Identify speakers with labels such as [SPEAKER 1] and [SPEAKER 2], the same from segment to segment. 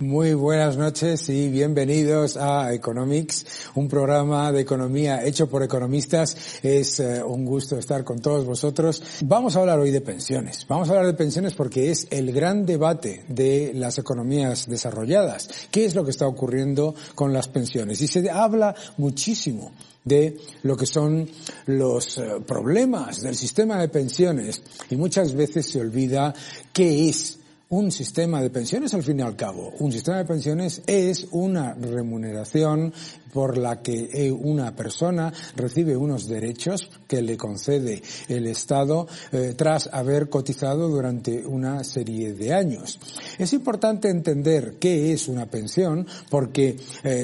[SPEAKER 1] Muy buenas noches y bienvenidos a Economics, un programa de economía hecho por economistas. Es un gusto estar con todos vosotros. Vamos a hablar hoy de pensiones. Vamos a hablar de pensiones porque es el gran debate de las economías desarrolladas. ¿Qué es lo que está ocurriendo con las pensiones? Y se habla muchísimo de lo que son los problemas del sistema de pensiones y muchas veces se olvida qué es un sistema de pensiones. Al fin y al cabo, un sistema de pensiones es una remuneración por la que una persona recibe unos derechos que le concede el Estado tras haber cotizado durante una serie de años. Es importante entender qué es una pensión porque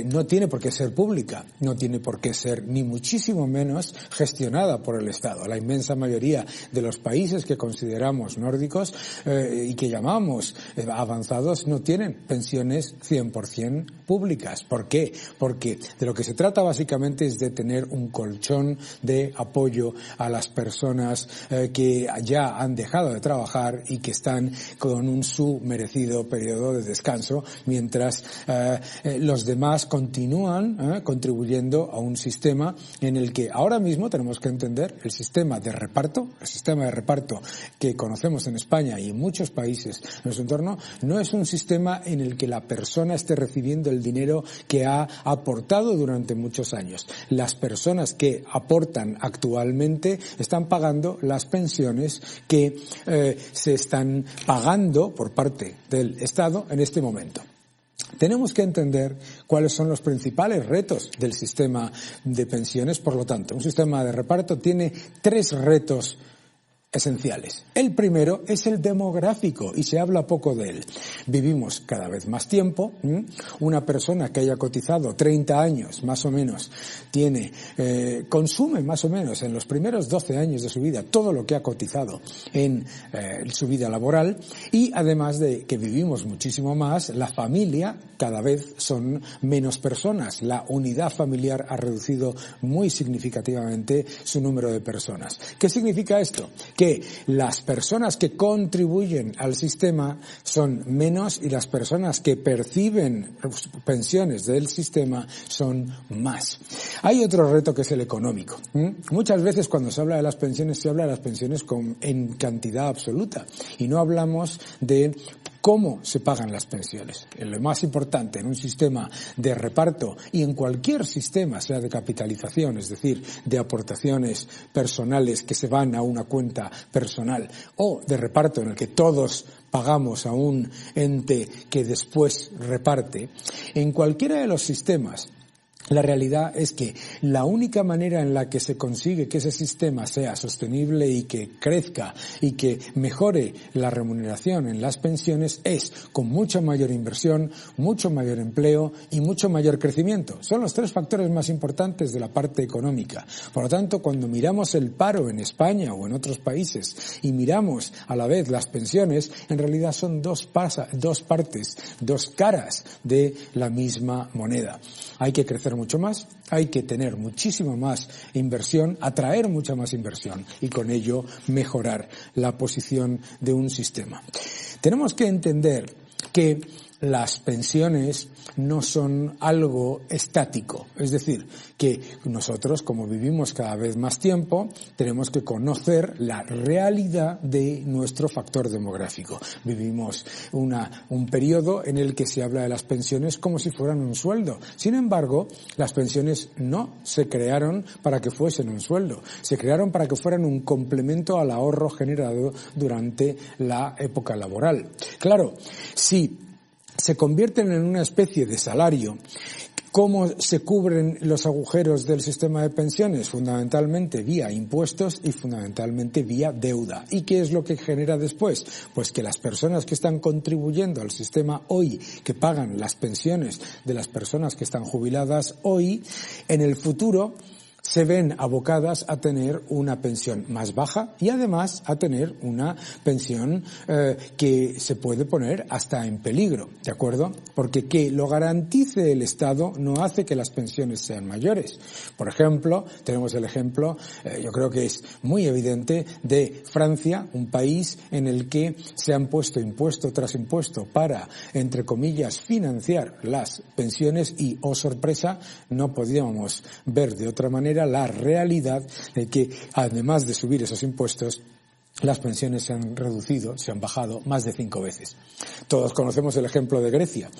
[SPEAKER 1] no tiene por qué ser pública, no tiene por qué ser ni muchísimo menos gestionada por el Estado. La inmensa mayoría de los países que consideramos nórdicos y que llamamos avanzados no tienen pensiones 100% públicas. ¿Por qué? Porque de lo que se trata básicamente es de tener un colchón de apoyo a las personas que ya han dejado de trabajar y que están con su merecido periodo de descanso, mientras los demás continúan contribuyendo a un sistema en el que ahora mismo tenemos que entender el sistema de reparto que conocemos en España y en muchos países en nuestro entorno. No es un sistema en el que la persona esté recibiendo el dinero que ha aportado durante muchos años. Las personas que aportan actualmente están pagando las pensiones que se están pagando por parte del Estado en este momento. Tenemos que entender cuáles son los principales retos del sistema de pensiones. Por lo tanto, un sistema de reparto tiene 3 retos esenciales. El primero es el demográfico y se habla poco de él. Vivimos cada vez más tiempo. Una persona que haya cotizado 30 años más o menos consume más o menos en los primeros 12 años de su vida todo lo que ha cotizado en su vida laboral, y además de que vivimos muchísimo más, la familia cada vez son menos personas. La unidad familiar ha reducido muy significativamente su número de personas. ¿Qué significa esto? Que las personas que contribuyen al sistema son menos y las personas que perciben pensiones del sistema son más. Hay otro reto que es el económico. Muchas veces cuando se habla de las pensiones se habla de las pensiones en cantidad absoluta y no hablamos de cómo se pagan las pensiones. Lo más importante en un sistema de reparto y en cualquier sistema, sea de capitalización, es decir, de aportaciones personales que se van a una cuenta personal, o de reparto en el que todos pagamos a un ente que después reparte, en cualquiera de los sistemas, la realidad es que la única manera en la que se consigue que ese sistema sea sostenible y que crezca y que mejore la remuneración en las pensiones es con mucha mayor inversión, mucho mayor empleo y mucho mayor crecimiento. Son los 3 factores más importantes de la parte económica. Por lo tanto, cuando miramos el paro en España o en otros países y miramos a la vez las pensiones, en realidad son dos partes, 2 caras de la misma moneda. Hay que crecer mucho más, hay que tener muchísima más inversión, atraer mucha más inversión y con ello mejorar la posición de un sistema. Tenemos que entender que las pensiones no son algo estático, es decir, que nosotros, como vivimos cada vez más tiempo, tenemos que conocer la realidad de nuestro factor demográfico. Vivimos un periodo en el que se habla de las pensiones como si fueran un sueldo. Sin embargo, las pensiones no se crearon para que fuesen un sueldo, se crearon para que fueran un complemento al ahorro generado durante la época laboral. Claro, si se convierten en una especie de salario, ¿cómo se cubren los agujeros del sistema de pensiones? Fundamentalmente vía impuestos y fundamentalmente vía deuda. ¿Y qué es lo que genera después? Pues que las personas que están contribuyendo al sistema hoy, que pagan las pensiones de las personas que están jubiladas hoy, en el futuro se ven abocadas a tener una pensión más baja y además a tener una pensión que se puede poner hasta en peligro, ¿de acuerdo? Porque que lo garantice el Estado no hace que las pensiones sean mayores. Por ejemplo, tenemos el ejemplo, yo creo que es muy evidente, de Francia, un país en el que se han puesto impuesto tras impuesto para, entre comillas, financiar las pensiones y, oh sorpresa, no podíamos ver de otra manera la realidad de que, además de subir esos impuestos, las pensiones se han reducido, se han bajado más de 5 veces. Todos conocemos el ejemplo de Grecia.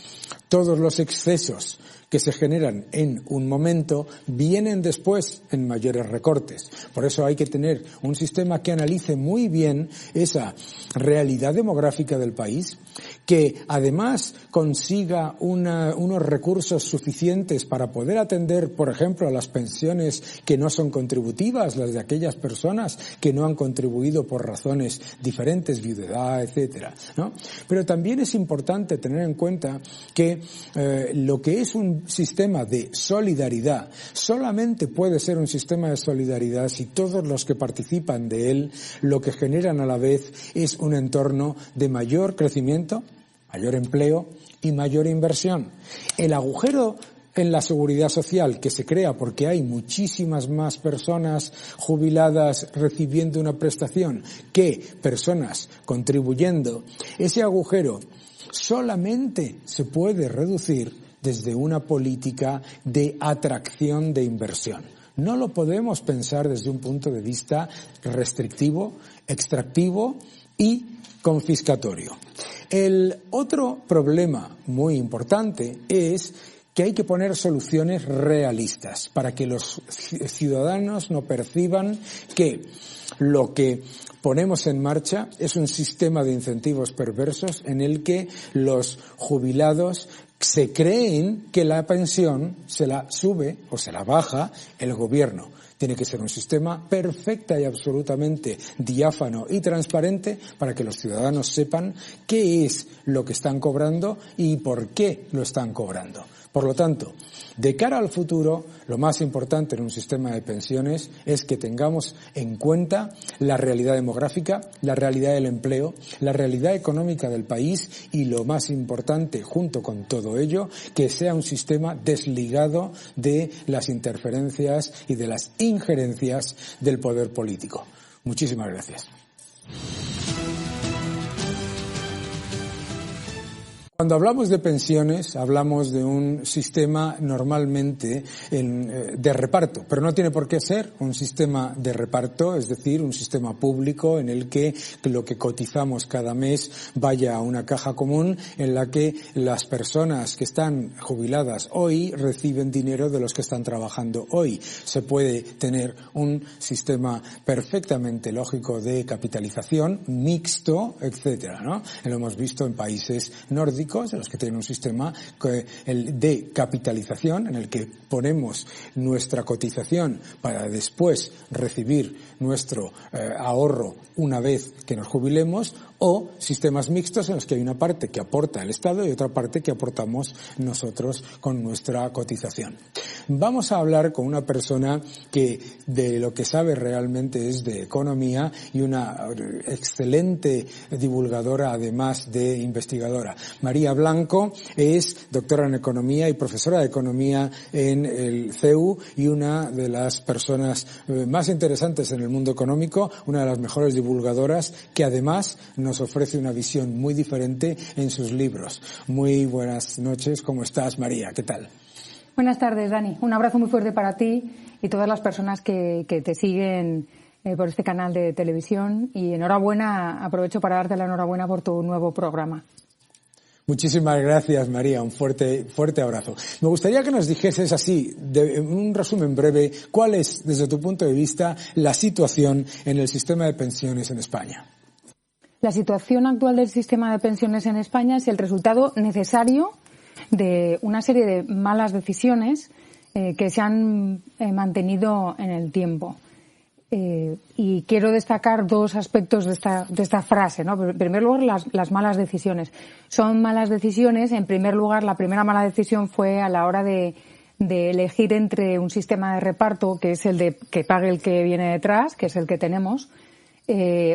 [SPEAKER 1] Todos los excesos que se generan en un momento vienen después en mayores recortes. Por eso hay que tener un sistema que analice muy bien esa realidad demográfica del país, que además consiga unos recursos suficientes para poder atender, por ejemplo, a las pensiones que no son contributivas, las de aquellas personas que no han contribuido por razones diferentes, viudedad, etcétera, ¿no? Pero también es importante tener en cuenta que lo que es un sistema de solidaridad solamente puede ser un sistema de solidaridad si todos los que participan de él lo que generan a la vez es un entorno de mayor crecimiento, mayor empleo y mayor inversión. El agujero en la seguridad social que se crea porque hay muchísimas más personas jubiladas recibiendo una prestación que personas contribuyendo, ese agujero solamente se puede reducir desde una política de atracción de inversión. No lo podemos pensar desde un punto de vista restrictivo, extractivo y confiscatorio. El otro problema muy importante es que hay que poner soluciones realistas para que los ciudadanos no perciban que lo que ponemos en marcha es un sistema de incentivos perversos en el que los jubilados se creen que la pensión se la sube o se la baja el gobierno. Tiene que ser un sistema perfecta y absolutamente diáfano y transparente para que los ciudadanos sepan qué es lo que están cobrando y por qué lo están cobrando. Por lo tanto, de cara al futuro, lo más importante en un sistema de pensiones es que tengamos en cuenta la realidad demográfica, la realidad del empleo, la realidad económica del país y, lo más importante, junto con todo ello, que sea un sistema desligado de las interferencias y de las injerencias del poder político. Muchísimas gracias. Cuando hablamos de pensiones, hablamos de un sistema normalmente de reparto, pero no tiene por qué ser un sistema de reparto, es decir, un sistema público en el que lo que cotizamos cada mes vaya a una caja común en la que las personas que están jubiladas hoy reciben dinero de los que están trabajando hoy. Se puede tener un sistema perfectamente lógico de capitalización, mixto, etcétera, ¿no? Lo hemos visto en países nórdicos, de los que tienen un sistema de capitalización en el que ponemos nuestra cotización para después recibir nuestro ahorro una vez que nos jubilemos, o sistemas mixtos en los que hay una parte que aporta el Estado y otra parte que aportamos nosotros con nuestra cotización. Vamos a hablar con una persona que de lo que sabe realmente es de economía y una excelente divulgadora además de investigadora. María Blanco es doctora en economía y profesora de economía en el CEU y una de las personas más interesantes en el mundo económico, una de las mejores divulgadoras que además nos ofrece una visión muy diferente en sus libros. Muy buenas noches, ¿cómo estás, María? ¿Qué tal?
[SPEAKER 2] Buenas tardes, Dani. Un abrazo muy fuerte para ti y todas las personas que te siguen por este canal de televisión, y enhorabuena, aprovecho para darte la enhorabuena por tu nuevo programa.
[SPEAKER 1] Muchísimas gracias, María. Un fuerte abrazo. Me gustaría que nos dijeses así, en un resumen breve, cuál es, desde tu punto de vista, la situación en el sistema de pensiones en España.
[SPEAKER 2] La situación actual del sistema de pensiones en España es el resultado necesario de una serie de malas decisiones que se han mantenido en el tiempo. Y quiero destacar dos aspectos de esta frase, ¿no? En primer lugar, las malas decisiones. Son malas decisiones. En primer lugar, la primera mala decisión fue a la hora de de elegir entre un sistema de reparto, que es el de que pague el que viene detrás, que es el que tenemos,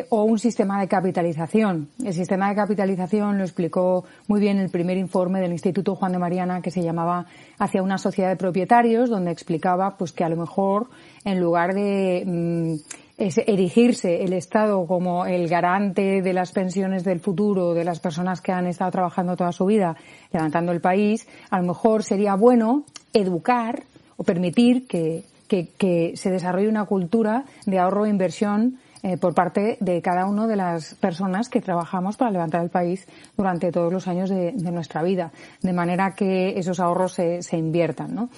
[SPEAKER 2] o un sistema de capitalización. El sistema de capitalización lo explicó muy bien el primer informe del Instituto Juan de Mariana, que se llamaba Hacia una sociedad de propietarios, donde explicaba pues que a lo mejor en lugar de erigirse el Estado como el garante de las pensiones del futuro de las personas que han estado trabajando toda su vida levantando el país, a lo mejor sería bueno educar o permitir que se desarrolle una cultura de ahorro e inversión por parte de cada una de las personas que trabajamos para levantar el país durante todos los años de nuestra vida, de manera que esos ahorros se inviertan, ¿no?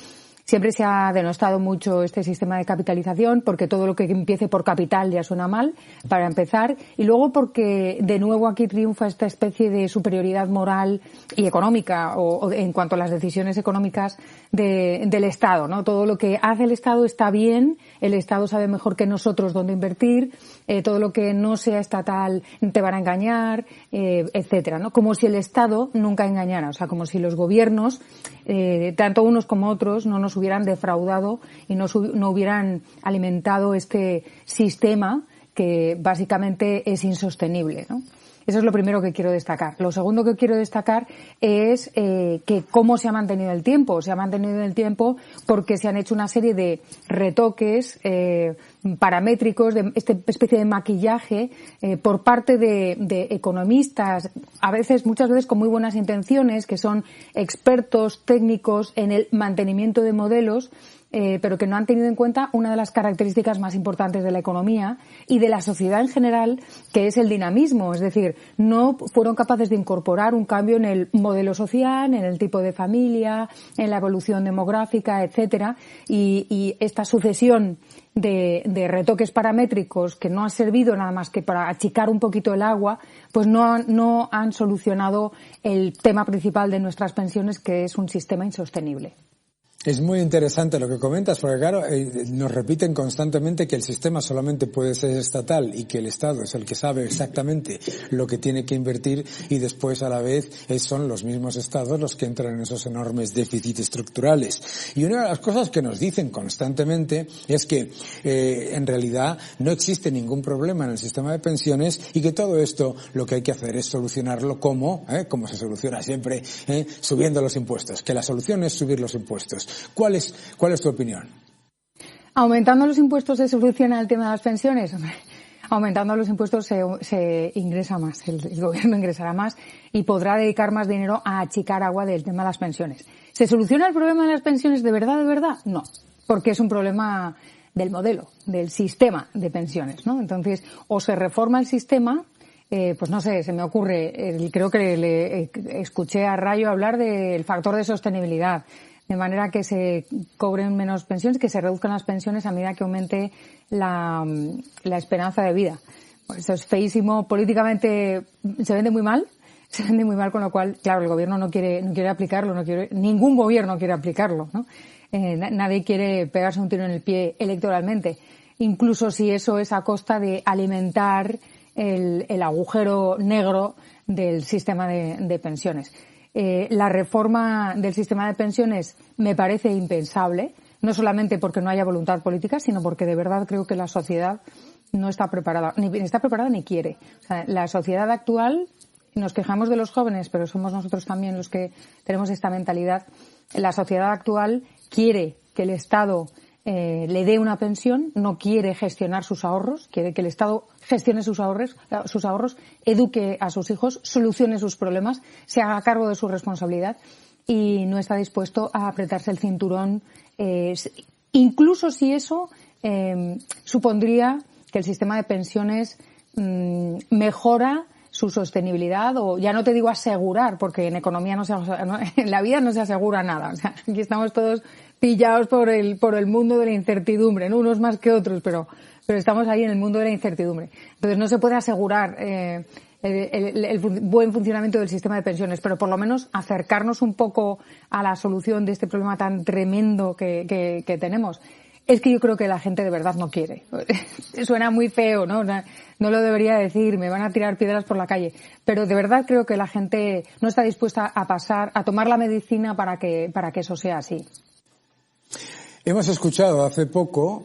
[SPEAKER 2] Siempre se ha denostado mucho este sistema de capitalización porque todo lo que empiece por capital ya suena mal, para empezar, y luego porque de nuevo aquí triunfa esta especie de superioridad moral y económica o en cuanto a las decisiones económicas del Estado, ¿no? Todo lo que hace el Estado está bien, el Estado sabe mejor que nosotros dónde invertir, todo lo que no sea estatal te van a engañar, etcétera, ¿no? Como si el Estado nunca engañara, o sea, como si los gobiernos, tanto unos como otros, no nos hubieran defraudado y no hubieran alimentado este sistema que básicamente es insostenible, ¿no? Eso es lo primero que quiero destacar. Lo segundo que quiero destacar es que cómo se ha mantenido el tiempo. Se ha mantenido el tiempo porque se han hecho una serie de retoques paramétricos, de esta especie de maquillaje por parte de economistas, muchas veces con muy buenas intenciones, que son expertos técnicos en el mantenimiento de modelos, pero que no han tenido en cuenta una de las características más importantes de la economía y de la sociedad en general, que es el dinamismo. Es decir, no fueron capaces de incorporar un cambio en el modelo social, en el tipo de familia, en la evolución demográfica, etcétera, y esta sucesión de retoques paramétricos que no han servido nada más que para achicar un poquito el agua, pues no han solucionado el tema principal de nuestras pensiones, que es un sistema insostenible.
[SPEAKER 1] Es muy interesante lo que comentas, porque claro, nos repiten constantemente que el sistema solamente puede ser estatal y que el Estado es el que sabe exactamente lo que tiene que invertir, y después a la vez son los mismos Estados los que entran en esos enormes déficits estructurales. Y una de las cosas que nos dicen constantemente es que en realidad no existe ningún problema en el sistema de pensiones y que todo esto lo que hay que hacer es solucionarlo como se soluciona siempre, subiendo los impuestos, que la solución es subir los impuestos. ¿Cuál es tu opinión?
[SPEAKER 2] ¿Aumentando los impuestos se soluciona el tema de las pensiones? Hombre, aumentando los impuestos se ingresa más, el gobierno ingresará más y podrá dedicar más dinero a achicar agua del tema de las pensiones. ¿Se soluciona el problema de las pensiones de verdad, de verdad? No, porque es un problema del modelo, del sistema de pensiones, ¿no? Entonces, o se reforma el sistema, pues no sé, se me ocurre, creo que le escuché a Rayo hablar del factor de sostenibilidad, de manera que se cobren menos pensiones, que se reduzcan las pensiones a medida que aumente la esperanza de vida. Pues eso es feísimo, políticamente se vende muy mal, con lo cual, claro, el gobierno no quiere aplicarlo, ningún gobierno quiere aplicarlo, ¿no? Nadie quiere pegarse un tiro en el pie electoralmente, incluso si eso es a costa de alimentar el agujero negro del sistema de pensiones. La reforma del sistema de pensiones me parece impensable, no solamente porque no haya voluntad política, sino porque de verdad creo que la sociedad no está preparada, ni quiere. O sea, la sociedad actual, nos quejamos de los jóvenes, pero somos nosotros también los que tenemos esta mentalidad. La sociedad actual quiere que el Estado le dé una pensión, no quiere gestionar sus ahorros, quiere que el Estado gestione sus ahorros, eduque a sus hijos, solucione sus problemas, se haga cargo de su responsabilidad y no está dispuesto a apretarse el cinturón, incluso si eso supondría que el sistema de pensiones mejora su sostenibilidad, o ya no te digo asegurar, porque en economía en la vida no se asegura nada. O sea, aquí estamos todos pillados por el mundo de la incertidumbre, ¿no? Unos más que otros, pero estamos ahí en el mundo de la incertidumbre. Entonces no se puede asegurar el buen funcionamiento del sistema de pensiones, pero por lo menos acercarnos un poco a la solución de este problema tan tremendo que tenemos. Es que yo creo que la gente de verdad no quiere. Suena muy feo, ¿no? No lo debería decir, me van a tirar piedras por la calle. Pero de verdad creo que la gente no está dispuesta a tomar la medicina para que eso sea así.
[SPEAKER 1] Hemos escuchado hace poco,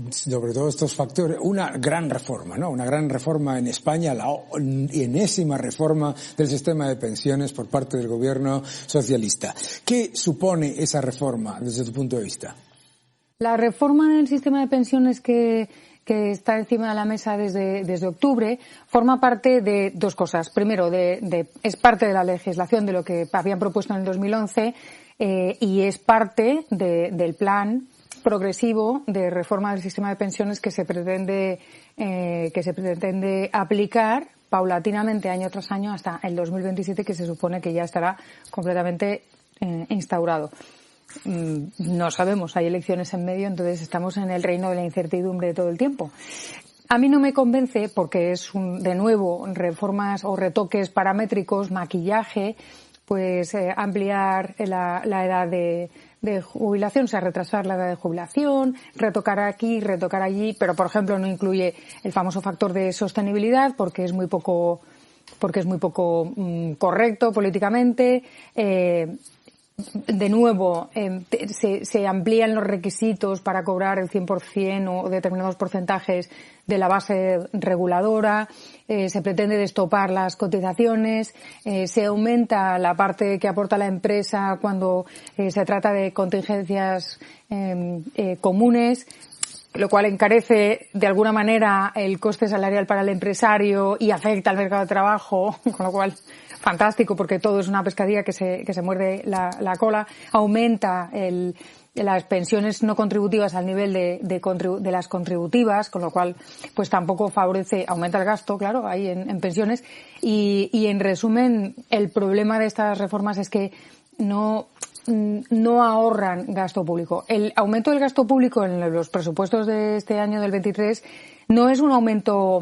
[SPEAKER 1] sobre todos estos factores, una gran reforma, ¿no? Una gran reforma en España, la enésima reforma del sistema de pensiones por parte del gobierno socialista. ¿Qué supone esa reforma desde tu punto de vista?
[SPEAKER 2] La reforma del sistema de pensiones que está encima de la mesa desde octubre forma parte de dos cosas. Primero, es parte de la legislación de lo que habían propuesto en el 2011 y es parte del plan progresivo de reforma del sistema de pensiones que se pretende aplicar paulatinamente año tras año hasta el 2027, que se supone que ya estará completamente instaurado. No sabemos, hay elecciones en medio, entonces estamos en el reino de la incertidumbre todo el tiempo. A mí no me convence porque es, de nuevo, reformas o retoques paramétricos, maquillaje, pues ampliar la edad de jubilación, o sea, retrasar la edad de jubilación, retocar aquí, retocar allí, pero por ejemplo no incluye el famoso factor de sostenibilidad porque es muy poco correcto políticamente. De nuevo, se amplían los requisitos para cobrar el 100% o determinados porcentajes de la base reguladora, se pretende destopar las cotizaciones, se aumenta la parte que aporta la empresa cuando se trata de contingencias comunes, lo cual encarece de alguna manera el coste salarial para el empresario y afecta al mercado de trabajo, con lo cual fantástico porque todo es una pescadilla que se muerde la cola, aumenta las pensiones no contributivas al nivel de las contributivas, con lo cual pues tampoco favorece, aumenta el gasto, claro, ahí en pensiones y en resumen el problema de estas reformas es que no ahorran gasto público. El aumento del gasto público en los presupuestos de este año del 23 no es un aumento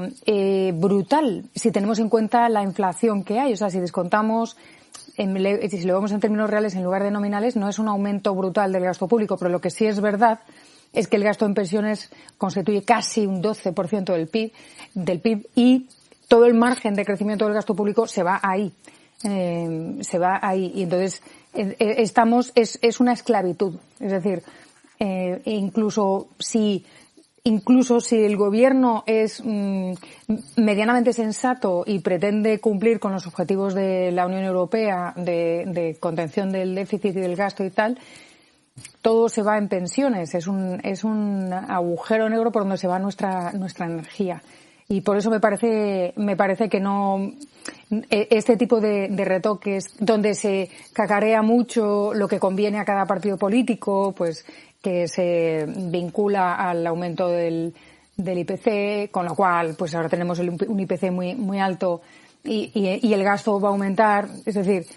[SPEAKER 2] brutal si tenemos en cuenta la inflación que hay. O sea, si descontamos, si lo vemos en términos reales en lugar de nominales, no es un aumento brutal del gasto público, pero lo que sí es verdad es que el gasto en pensiones constituye casi un 12% del PIB y todo el margen de crecimiento del gasto público se va ahí. Y entonces es una esclavitud. Es decir, incluso si el gobierno es medianamente sensato y pretende cumplir con los objetivos de la Unión Europea de contención del déficit y del gasto y tal, todo se va en pensiones. Es un agujero negro por donde se va nuestra energía. Y por eso me parece que no, este tipo de retoques donde se cacarea mucho lo que conviene a cada partido político, pues que se vincula al aumento del IPC, con lo cual pues ahora tenemos un IPC muy alto y el gasto va a aumentar. Es decir,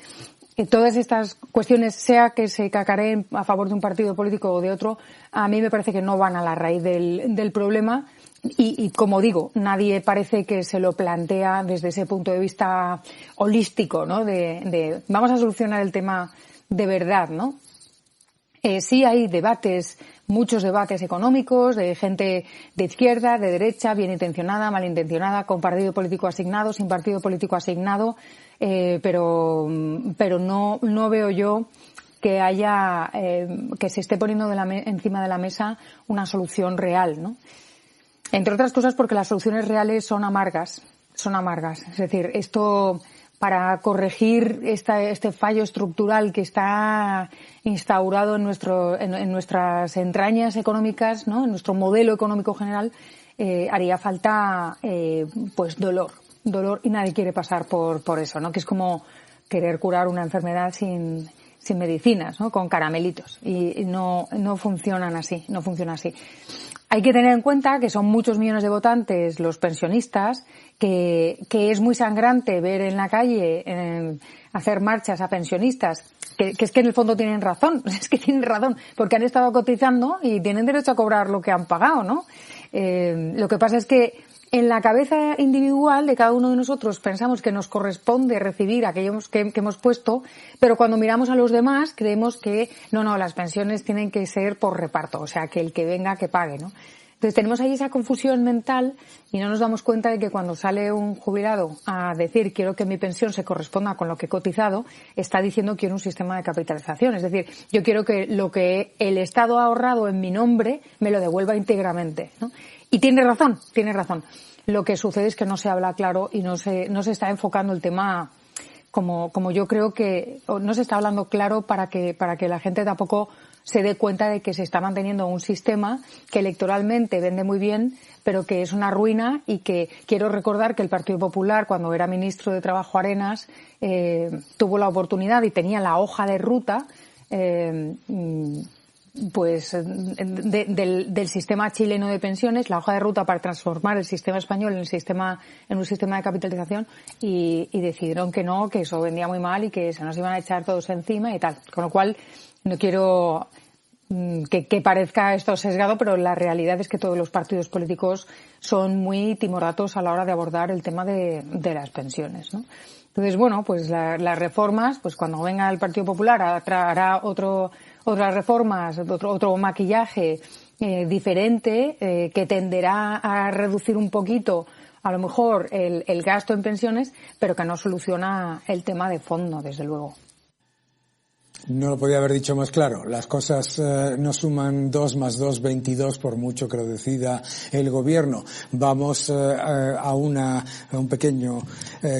[SPEAKER 2] todas estas cuestiones, sea que se cacareen a favor de un partido político o de otro, a mí me parece que no van a la raíz del problema. Y como digo, nadie parece que se lo plantea desde ese punto de vista holístico, ¿no? De vamos a solucionar el tema de verdad, ¿no? Sí hay debates, muchos debates económicos de gente de izquierda, de derecha, bien intencionada, mal intencionada, con partido político asignado, sin partido político asignado, pero no veo yo que haya, que se esté poniendo encima de la mesa una solución real, ¿no? Entre otras cosas porque las soluciones reales son amargas. Es decir, esto, para corregir este fallo estructural que está instaurado en nuestras entrañas económicas, ¿no? En nuestro modelo económico general, haría falta, pues dolor, y nadie quiere pasar por eso, ¿no? Que es como querer curar una enfermedad sin medicinas, ¿no? Con caramelitos. Y no funciona así. Hay que tener en cuenta que son muchos millones de votantes los pensionistas, que es muy sangrante ver en la calle hacer marchas a pensionistas, que es que en el fondo tienen razón, porque han estado cotizando y tienen derecho a cobrar lo que han pagado, ¿no? Lo que pasa es que en la cabeza individual de cada uno de nosotros pensamos que nos corresponde recibir aquellos que hemos puesto, pero cuando miramos a los demás creemos que no, las pensiones tienen que ser por reparto, o sea, que el que venga que pague, ¿no? Entonces tenemos ahí esa confusión mental y no nos damos cuenta de que cuando sale un jubilado a decir quiero que mi pensión se corresponda con lo que he cotizado, está diciendo quiero un sistema de capitalización. Es decir, yo quiero que lo que el Estado ha ahorrado en mi nombre me lo devuelva íntegramente, ¿no? Y tiene razón. Lo que sucede es que no se habla claro y no se está enfocando el tema como yo creo que no se está hablando claro para que la gente tampoco se dé cuenta de que se está manteniendo un sistema que electoralmente vende muy bien, pero que es una ruina y que quiero recordar que el Partido Popular, cuando era ministro de Trabajo Arenas, tuvo la oportunidad y tenía la hoja de ruta del sistema chileno de pensiones, la hoja de ruta para transformar el sistema español en un sistema de capitalización y decidieron que no, que eso vendía muy mal y que se nos iban a echar todos encima y tal. Con lo cual, no quiero que parezca esto sesgado, pero la realidad es que todos los partidos políticos son muy timoratos a la hora de abordar el tema de las pensiones, ¿no? Entonces, bueno, pues las reformas, pues cuando venga el Partido Popular hará otras reformas, otro maquillaje diferente que tenderá a reducir un poquito a lo mejor el gasto en pensiones, pero que no soluciona el tema de fondo, desde luego.
[SPEAKER 1] No lo podía haber dicho más claro. Las cosas no suman 2 más 2, 22, por mucho que lo decida el gobierno. Vamos a un pequeño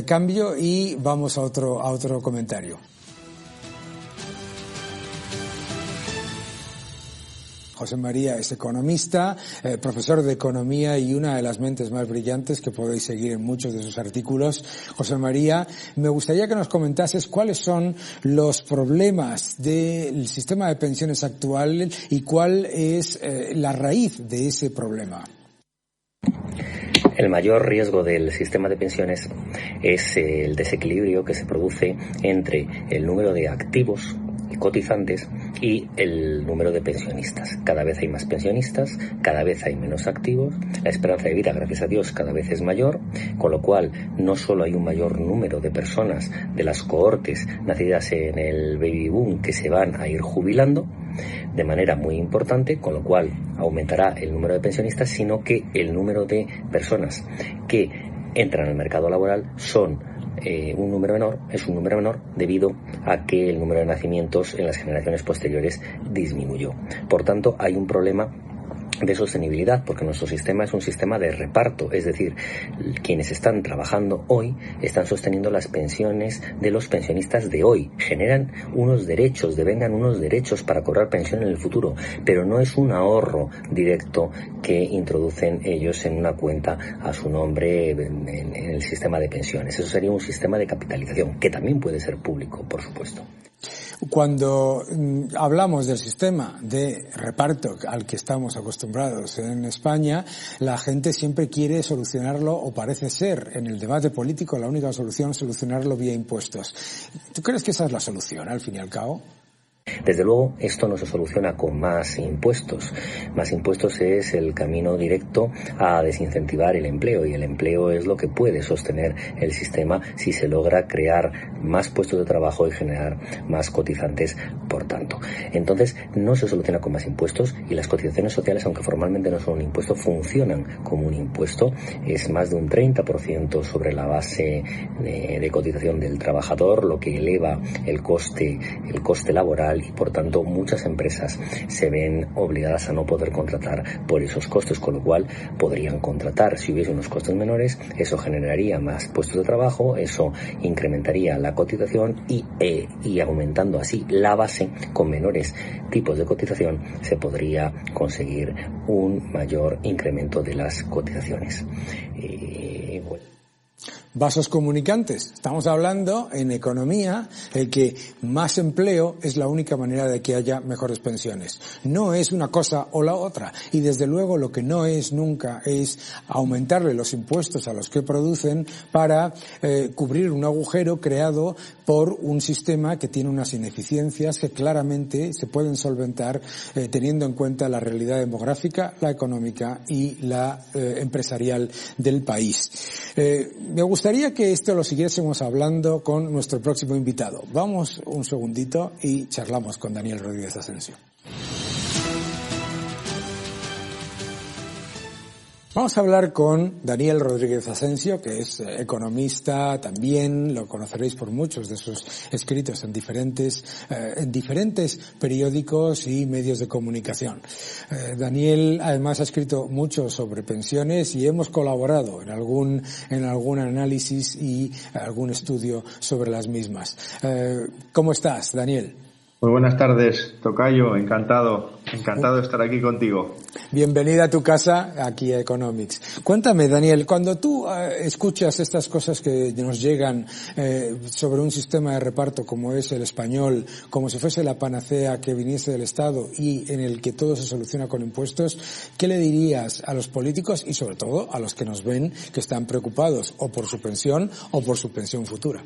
[SPEAKER 1] cambio y vamos a otro comentario. José María es economista, profesor de economía y una de las mentes más brillantes que podéis seguir en muchos de sus artículos. José María, me gustaría que nos comentases cuáles son los problemas del sistema de pensiones actual y cuál es la raíz de ese problema.
[SPEAKER 3] El mayor riesgo del sistema de pensiones es el desequilibrio que se produce entre el número de activos cotizantes y el número de pensionistas. Cada vez hay más pensionistas, cada vez hay menos activos, la esperanza de vida, gracias a Dios, cada vez es mayor, con lo cual no solo hay un mayor número de personas de las cohortes nacidas en el baby boom que se van a ir jubilando de manera muy importante, con lo cual aumentará el número de pensionistas, sino que el número de personas que entran al mercado laboral es un número menor debido a que el número de nacimientos en las generaciones posteriores disminuyó. Por tanto, hay un problema de sostenibilidad, porque nuestro sistema es un sistema de reparto, es decir, quienes están trabajando hoy están sosteniendo las pensiones de los pensionistas de hoy, generan unos derechos, devengan unos derechos para cobrar pensión en el futuro, pero no es un ahorro directo que introducen ellos en una cuenta a su nombre en el sistema de pensiones. Eso sería un sistema de capitalización, que también puede ser público, por supuesto.
[SPEAKER 1] Cuando hablamos del sistema de reparto al que estamos acostumbrados en España, la gente siempre quiere solucionarlo, o parece ser en el debate político la única solución, solucionarlo vía impuestos. ¿Tú crees que esa es la solución, al fin y al cabo?
[SPEAKER 3] Desde luego, esto no se soluciona con más impuestos. Más impuestos es el camino directo a desincentivar el empleo, y el empleo es lo que puede sostener el sistema si se logra crear más puestos de trabajo y generar más cotizantes, por tanto. Entonces, no se soluciona con más impuestos, y las cotizaciones sociales, aunque formalmente no son un impuesto, funcionan como un impuesto. Es más de un 30% sobre la base de cotización del trabajador, lo que eleva el coste laboral, y por tanto muchas empresas se ven obligadas a no poder contratar por esos costes, con lo cual podrían contratar si hubiese unos costes menores. Eso generaría más puestos de trabajo, eso incrementaría la cotización y aumentando así la base con menores tipos de cotización se podría conseguir un mayor incremento de las cotizaciones.
[SPEAKER 1] Vasos comunicantes. Estamos hablando en economía de que más empleo es la única manera de que haya mejores pensiones. No es una cosa o la otra. Y desde luego lo que no es nunca es aumentarle los impuestos a los que producen para cubrir un agujero creado por un sistema que tiene unas ineficiencias que claramente se pueden solventar teniendo en cuenta la realidad demográfica, la económica y la empresarial del país. Me gustaría que esto lo siguiésemos hablando con nuestro próximo invitado. Vamos un segundito y charlamos con Daniel Rodríguez Asensio. Vamos a hablar con Daniel Rodríguez Asensio, que es economista también, lo conoceréis por muchos de sus escritos en diferentes periódicos y medios de comunicación. Daniel además ha escrito mucho sobre pensiones y hemos colaborado en algún análisis y algún estudio sobre las mismas. ¿Cómo estás, Daniel?
[SPEAKER 4] Muy buenas tardes, tocayo, encantado de estar aquí contigo.
[SPEAKER 1] Bienvenida a tu casa, aquí a Economics. Cuéntame, Daniel, cuando tú escuchas estas cosas que nos llegan sobre un sistema de reparto como es el español, como si fuese la panacea que viniese del Estado y en el que todo se soluciona con impuestos, ¿qué le dirías a los políticos y sobre todo a los que nos ven que están preocupados o por su pensión o por su pensión futura?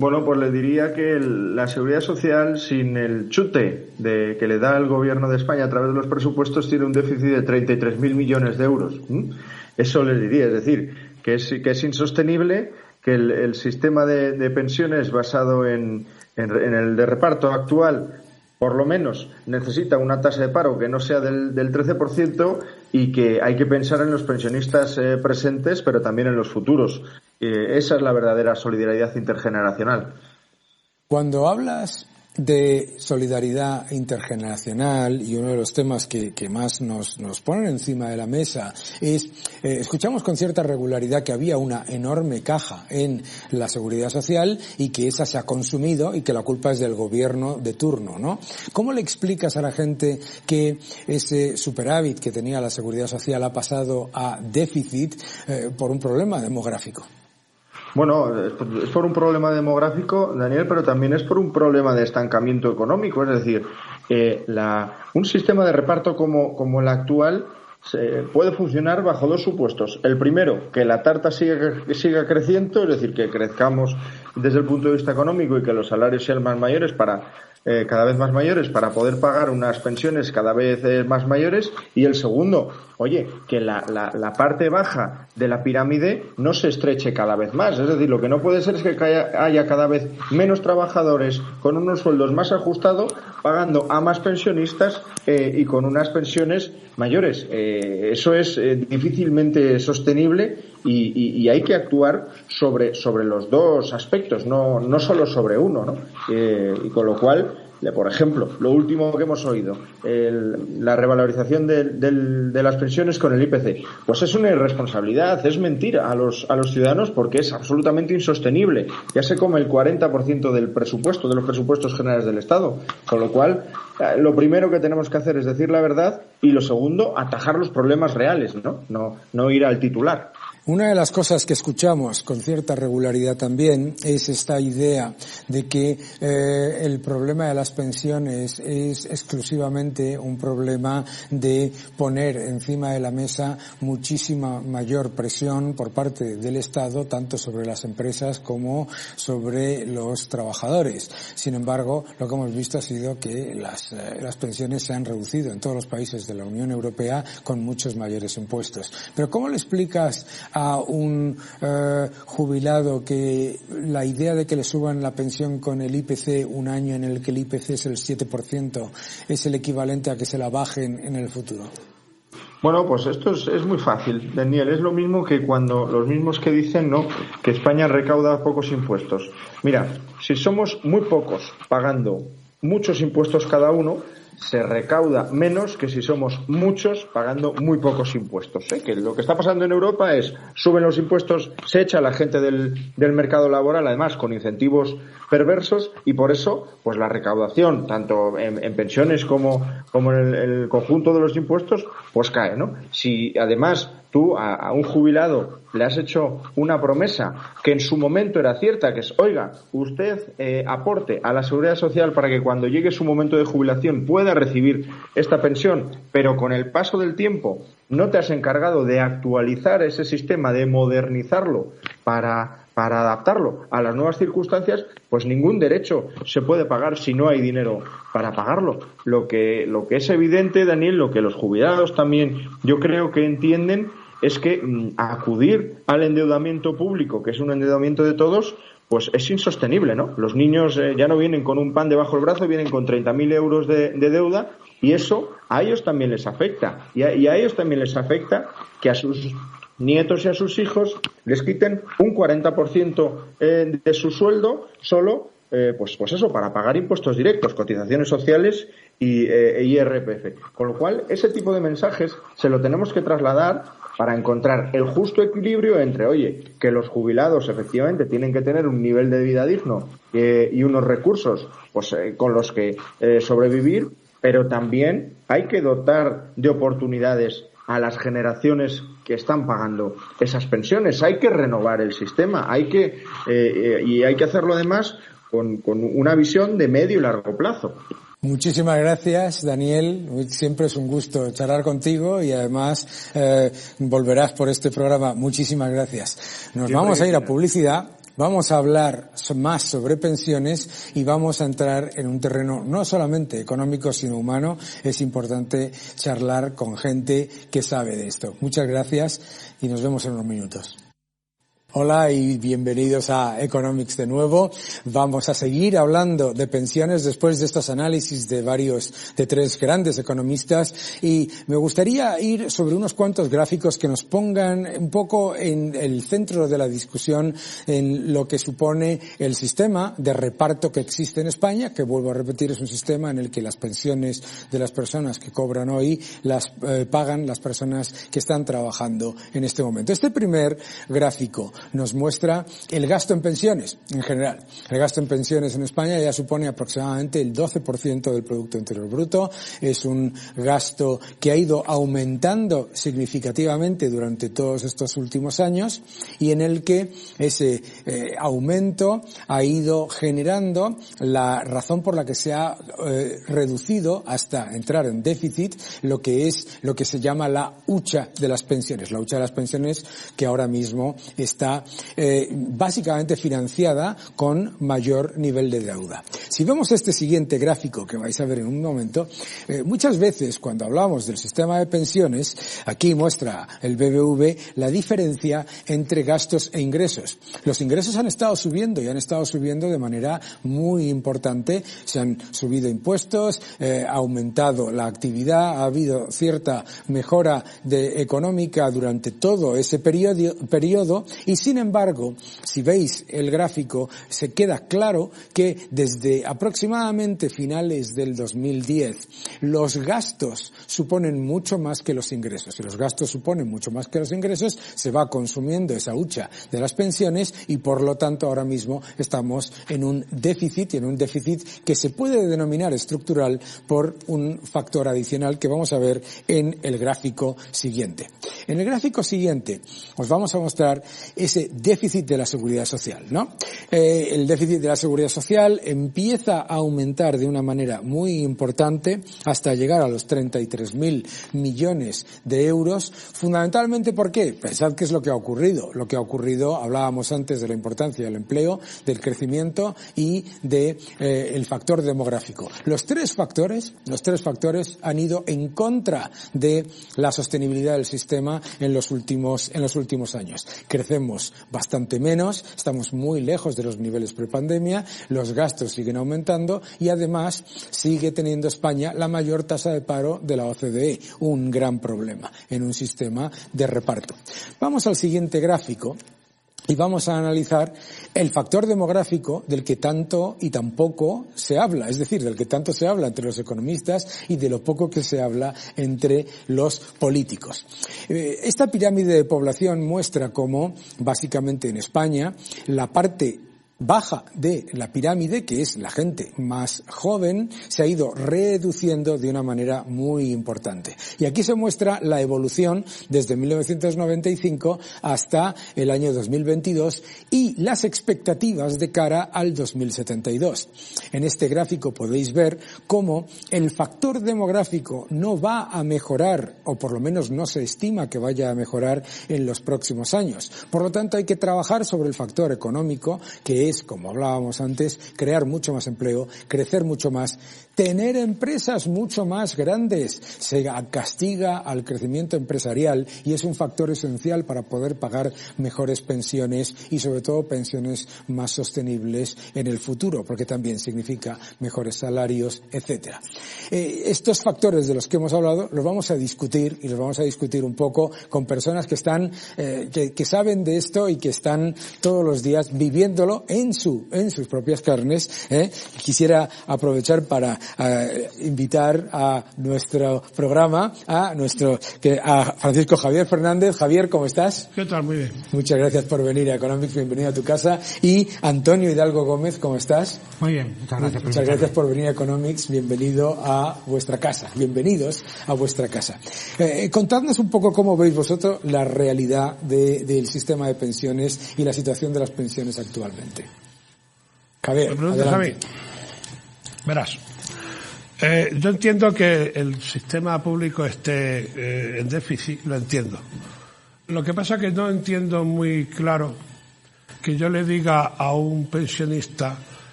[SPEAKER 4] Bueno, pues le diría que la seguridad social, sin el chute que le da el gobierno de España a través de los presupuestos, tiene un déficit de 33.000 millones de euros. Eso le diría, es decir, que es insostenible, que el sistema de pensiones basado en el de reparto actual, por lo menos necesita una tasa de paro que no sea del 13% y que hay que pensar en los pensionistas presentes, pero también en los futuros. Esa es la verdadera solidaridad intergeneracional. Cuando hablas de solidaridad intergeneracional, y uno de los temas que más nos ponen encima de la mesa es, escuchamos con cierta regularidad que había una enorme caja en la seguridad social y que esa se ha consumido y que la culpa es del gobierno de turno, ¿no? ¿Cómo le explicas a la gente que ese superávit que tenía la seguridad social ha pasado a déficit por un problema demográfico? Bueno, es por un problema demográfico, Daniel, pero también es por un problema de estancamiento económico. Es decir, un sistema de reparto como el actual puede funcionar bajo dos supuestos. El primero, que la tarta siga creciendo, es decir, que crezcamos desde el punto de vista económico y que los salarios sean más mayores cada vez más mayores para poder pagar unas pensiones cada vez más mayores. Y el segundo, que la parte baja de la pirámide no se estreche cada vez más. Es decir, lo que no puede ser es que haya cada vez menos trabajadores con unos sueldos más ajustados, pagando a más pensionistas y con unas pensiones mayores. Eso es difícilmente sostenible y hay que actuar sobre los dos aspectos, no solo sobre uno, ¿no? Y con lo cual, por ejemplo, lo último que hemos oído, la revalorización de las pensiones con el IPC, pues es una irresponsabilidad, es mentir a los ciudadanos porque es absolutamente insostenible. Ya se come el 40% del presupuesto, de los presupuestos generales del Estado, con lo cual lo primero que tenemos que hacer es decir la verdad y lo segundo, atajar los problemas reales, no ir al titular. Una de las cosas que escuchamos con cierta regularidad también es esta idea de que el problema de las pensiones es exclusivamente un problema de poner encima de la mesa muchísima mayor presión por parte del Estado, tanto sobre las empresas como sobre los trabajadores. Sin embargo, lo que hemos visto ha sido que las pensiones se han reducido en todos los países de la Unión Europea con muchos mayores impuestos. Pero ¿cómo le explicas a un jubilado que la idea de que le suban la pensión con el IPC un año en el que el IPC es el 7% es el equivalente a que se la bajen en el futuro? Bueno, pues esto es muy fácil, Daniel. Es lo mismo que cuando los mismos que dicen que España recauda pocos impuestos. Mira, si somos muy pocos pagando muchos impuestos cada uno, se recauda menos que si somos muchos pagando muy pocos impuestos. Que lo que está pasando en Europa es suben los impuestos, se echa a la gente del mercado laboral, además con incentivos perversos, y por eso pues la recaudación tanto en pensiones como en el conjunto de los impuestos pues cae, ¿no? Si además tú a un jubilado le has hecho una promesa que en su momento era cierta, que es, oiga, usted aporte a la seguridad social para que cuando llegue su momento de jubilación pueda recibir esta pensión, pero con el paso del tiempo no te has encargado de actualizar ese sistema, de modernizarlo para adaptarlo a las nuevas circunstancias, pues ningún derecho se puede pagar si no hay dinero para pagarlo. Lo que es evidente, Daniel, lo que los jubilados también yo creo que entienden es que acudir al endeudamiento público, que es un endeudamiento de todos, pues es insostenible, ¿no? Los niños ya no vienen con un pan debajo del brazo, vienen con 30.000 euros de deuda, y eso a ellos también les afecta. Y a ellos también les afecta que a sus nietos y a sus hijos les quiten un 40% de su sueldo solo, pues eso, para pagar impuestos directos, cotizaciones sociales y IRPF. Con lo cual, ese tipo de mensajes se lo tenemos que trasladar para encontrar el justo equilibrio entre, oye, que los jubilados efectivamente tienen que tener un nivel de vida digno y unos recursos pues con los que sobrevivir, pero también hay que dotar de oportunidades a las generaciones que están pagando esas pensiones. Hay que renovar el sistema, hay que hacerlo además con una visión de medio y largo plazo.
[SPEAKER 1] Muchísimas gracias, Daniel. Siempre es un gusto charlar contigo y además volverás por este programa. Muchísimas gracias. Nos vamos a ir a publicidad. Vamos a hablar más sobre pensiones y vamos a entrar en un terreno no solamente económico, sino humano. Es importante charlar con gente que sabe de esto. Muchas gracias y nos vemos en unos minutos. Hola y bienvenidos a Economics de nuevo. Vamos a seguir hablando de pensiones después de estos análisis de tres grandes economistas, y me gustaría ir sobre unos cuantos gráficos que nos pongan un poco en el centro de la discusión en lo que supone el sistema de reparto que existe en España, que vuelvo a repetir es un sistema en el que las pensiones de las personas que cobran hoy las pagan las personas que están trabajando en este momento. Este primer gráfico nos muestra el gasto en pensiones en general. El gasto en pensiones en España ya supone aproximadamente el 12% del Producto Interior Bruto. Es un gasto que ha ido aumentando significativamente durante todos estos últimos años y en el que ese aumento ha ido generando la razón por la que se ha reducido hasta entrar en déficit lo que se llama la hucha de las pensiones. La hucha de las pensiones que ahora mismo está básicamente financiada con mayor nivel de deuda. Si vemos este siguiente gráfico que vais a ver en un momento, muchas veces cuando hablamos del sistema de pensiones, aquí muestra el BBV la diferencia entre gastos e ingresos. Los ingresos han estado subiendo y han estado subiendo de manera muy importante. Se han subido impuestos, ha aumentado la actividad, ha habido cierta mejora económica durante todo ese periodo y sin embargo, si veis el gráfico, se queda claro que desde aproximadamente finales del 2010 los gastos suponen mucho más que los ingresos. Si los gastos suponen mucho más que los ingresos, se va consumiendo esa hucha de las pensiones y por lo tanto ahora mismo estamos en un déficit que se puede denominar estructural por un factor adicional que vamos a ver en el gráfico siguiente. En el gráfico siguiente os vamos a mostrar ese déficit de la seguridad social, ¿no? El déficit de la seguridad social empieza a aumentar de una manera muy importante hasta llegar a los 33.000 millones de euros. Fundamentalmente, ¿por qué? Pensad qué es lo que ha ocurrido. Lo que ha ocurrido, hablábamos antes de la importancia del empleo, del crecimiento y de el factor demográfico. Los tres factores han ido en contra de la sostenibilidad del sistema en los últimos años. Crecemos bastante menos, estamos muy lejos de los niveles prepandemia, los gastos siguen aumentando y además sigue teniendo España la mayor tasa de paro de la OCDE, un gran problema en un sistema de reparto. Vamos al siguiente gráfico y vamos a analizar el factor demográfico del que tanto y tan poco se habla, es decir, del que tanto se habla entre los economistas y de lo poco que se habla entre los políticos. Esta pirámide de población muestra cómo, básicamente en España, la parte baja de la pirámide, que es la gente más joven, se ha ido reduciendo de una manera muy importante. Y aquí se muestra la evolución desde 1995 hasta el año 2022 y las expectativas de cara al 2072. En este gráfico podéis ver cómo el factor demográfico no va a mejorar, o por lo menos no se estima que vaya a mejorar en los próximos años. Por lo tanto, hay que trabajar sobre el factor económico, que es, como hablábamos antes, crear mucho más empleo, crecer mucho más, tener empresas mucho más grandes. Se castiga al crecimiento empresarial y es un factor esencial para poder pagar mejores pensiones y sobre todo pensiones más sostenibles en el futuro, porque también significa mejores salarios, etcétera. Estos factores de los que hemos hablado los vamos a discutir y los vamos a discutir un poco con personas que están que saben de esto y que están todos los días viviéndolo en sus propias carnes. Quisiera aprovechar para invitar a nuestro programa a Francisco Javier Fernández. Javier, ¿cómo estás?
[SPEAKER 5] ¿Qué tal? Muy bien.
[SPEAKER 1] Muchas gracias por venir a Economics, bienvenido a tu casa. Y Antonio Hidalgo Gómez, ¿cómo estás?
[SPEAKER 5] Muy bien, muchas gracias.
[SPEAKER 1] Muchas gracias por venir a Economics, bienvenido a vuestra casa, bienvenidos a vuestra casa. Contadnos un poco cómo veis vosotros la realidad del sistema de pensiones y la situación de las pensiones actualmente. Javier,
[SPEAKER 5] ¿me preguntas a mí? Verás, yo entiendo que el sistema público esté en déficit, lo entiendo. Lo que pasa es que no entiendo muy claro que yo le diga a un pensionista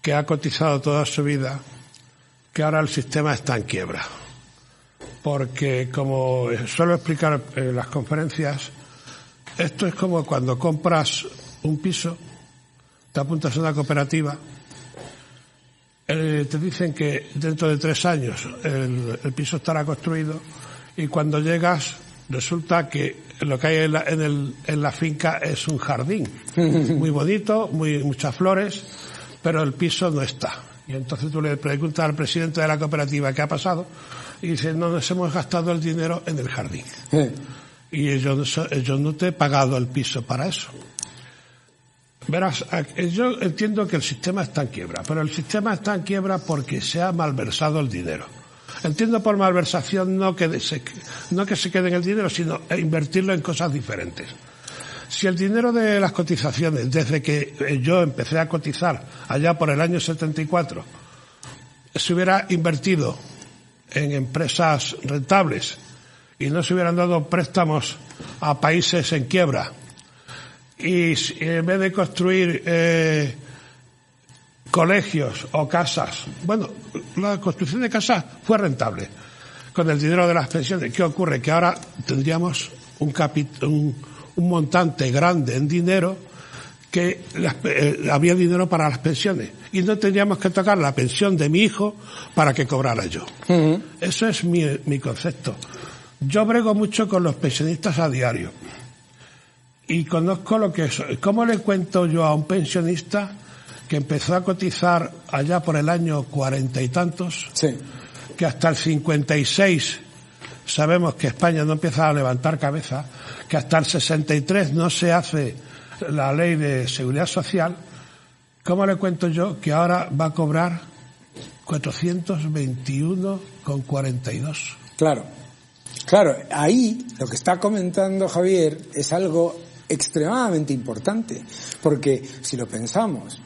[SPEAKER 5] que ha cotizado toda su vida que ahora el sistema está en quiebra. Porque, como suelo explicar en las conferencias, esto es como cuando compras un piso, te apuntas a una cooperativa, te dicen que dentro de 3 años el piso estará construido y cuando llegas resulta que lo que hay en la finca es un jardín muy bonito, muchas flores, pero el piso no está. Y entonces tú le preguntas al presidente de la cooperativa qué ha pasado y dice, no, nos hemos gastado el dinero en el jardín. Y yo no te he pagado el piso para eso. Verás, yo entiendo que el sistema está en quiebra, pero el sistema está en quiebra porque se ha malversado el dinero. Entiendo por malversación no que se quede en el dinero, sino invertirlo en cosas diferentes. Si el dinero de las cotizaciones, desde que yo empecé a cotizar allá por el año 74, se hubiera invertido en empresas rentables y no se hubieran dado préstamos a países en quiebra, y en vez de construir colegios o casas, bueno, la construcción de casas fue rentable con el dinero de las pensiones. ¿Qué ocurre? Que ahora tendríamos un montante grande en dinero, que había dinero para las pensiones y no tendríamos que tocar la pensión de mi hijo para que cobrara yo. Eso es mi concepto. Yo brego mucho con los pensionistas a diario y conozco lo que es. ¿Cómo le cuento yo a un pensionista que empezó a cotizar allá por el año 40 y tantos, sí, que hasta el 56 sabemos que España no empieza a levantar cabeza, que hasta el 63 no se hace la ley de seguridad social? ¿Cómo le cuento yo que ahora va a cobrar 421,42?
[SPEAKER 1] Claro, ahí lo que está comentando Javier es algo extremadamente importante, porque si lo pensamos,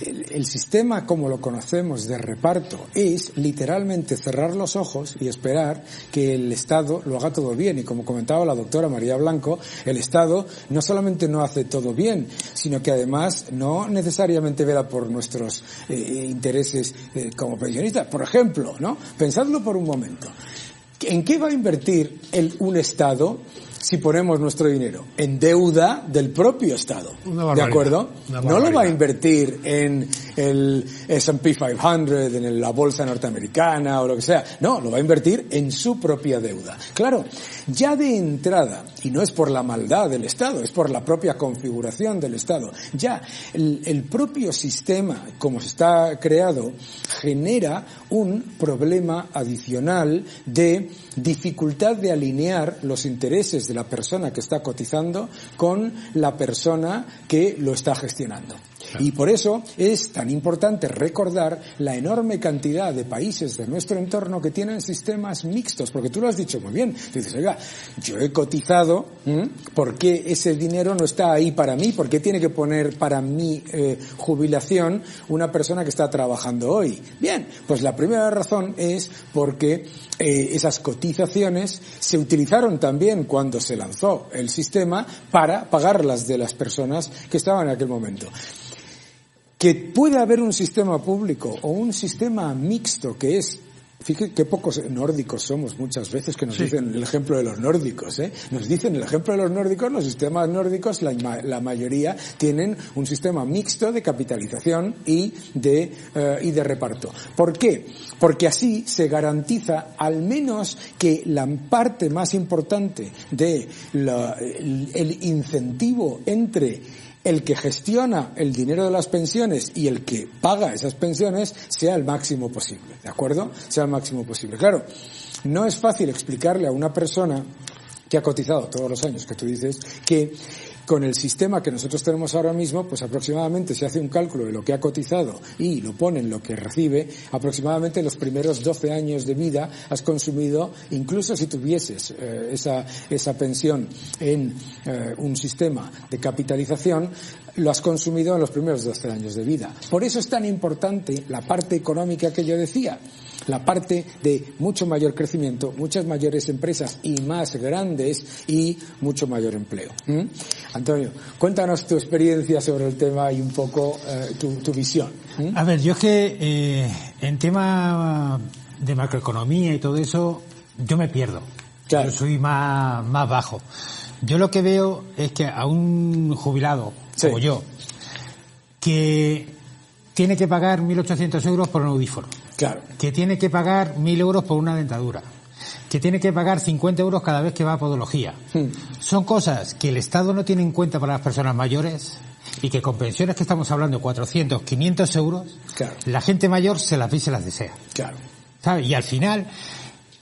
[SPEAKER 1] el sistema como lo conocemos de reparto es literalmente cerrar los ojos y esperar que el Estado lo haga todo bien. Y como comentaba la doctora María Blanco, el Estado no solamente no hace todo bien, sino que además no necesariamente vela por nuestros intereses como pensionistas. Por ejemplo, ¿no? Pensadlo por un momento. ¿En qué va a invertir un Estado si ponemos nuestro dinero? En deuda del propio Estado. ¿De acuerdo? No lo va a invertir en el S&P 500, en la bolsa norteamericana o lo que sea. No, lo va a invertir en su propia deuda. Claro, ya de entrada, y no es por la maldad del Estado, es por la propia configuración del Estado, ya el propio sistema, como se está creado, genera un problema adicional de dificultad de alinear los intereses de la persona que está cotizando con la persona que lo está gestionando. Y por eso es tan importante recordar la enorme cantidad de países de nuestro entorno que tienen sistemas mixtos, porque tú lo has dicho muy bien. Tú dices, oiga, yo he cotizado, ¿por qué ese dinero no está ahí para mí? ¿Por qué tiene que poner para mi jubilación una persona que está trabajando hoy? Bien, pues la primera razón es porque esas cotizaciones se utilizaron también cuando se lanzó el sistema para pagar las de las personas que estaban en aquel momento. Que puede haber un sistema público o un sistema mixto, que es, fíjate qué pocos nórdicos somos muchas veces que nos dicen el ejemplo de los nórdicos, Nos dicen el ejemplo de los nórdicos, los sistemas nórdicos, la mayoría tienen un sistema mixto de capitalización y de reparto. ¿Por qué? Porque así se garantiza al menos que la parte más importante de el incentivo entre el que gestiona el dinero de las pensiones y el que paga esas pensiones sea el máximo posible, ¿de acuerdo? Sea el máximo posible. Claro, no es fácil explicarle a una persona que ha cotizado todos los años que tú dices que con el sistema que nosotros tenemos ahora mismo, pues aproximadamente se hace un cálculo de lo que ha cotizado y lo pone en lo que recibe, aproximadamente en los primeros 12 años de vida has consumido, incluso si tuvieses esa pensión en un sistema de capitalización, lo has consumido en los primeros 12 años de vida. Por eso es tan importante la parte económica que yo decía, la parte de mucho mayor crecimiento, muchas mayores empresas y más grandes y mucho mayor empleo. Antonio, cuéntanos tu experiencia sobre el tema y un poco tu visión.
[SPEAKER 6] A ver, yo es que en tema de macroeconomía y todo eso, yo me pierdo. Claro. Yo soy más bajo. Yo lo que veo es que a un jubilado, como yo, que tiene que pagar 1.800 euros por un audífono.
[SPEAKER 1] Claro.
[SPEAKER 6] Que tiene que pagar 1.000 euros por una dentadura. Que tiene que pagar 50 euros cada vez que va a podología. Son cosas que el Estado no tiene en cuenta para las personas mayores y que con pensiones que estamos hablando, 400, 500 euros, claro, la gente mayor se las ve y se las desea.
[SPEAKER 1] Claro.
[SPEAKER 6] ¿Sabes? Y al final,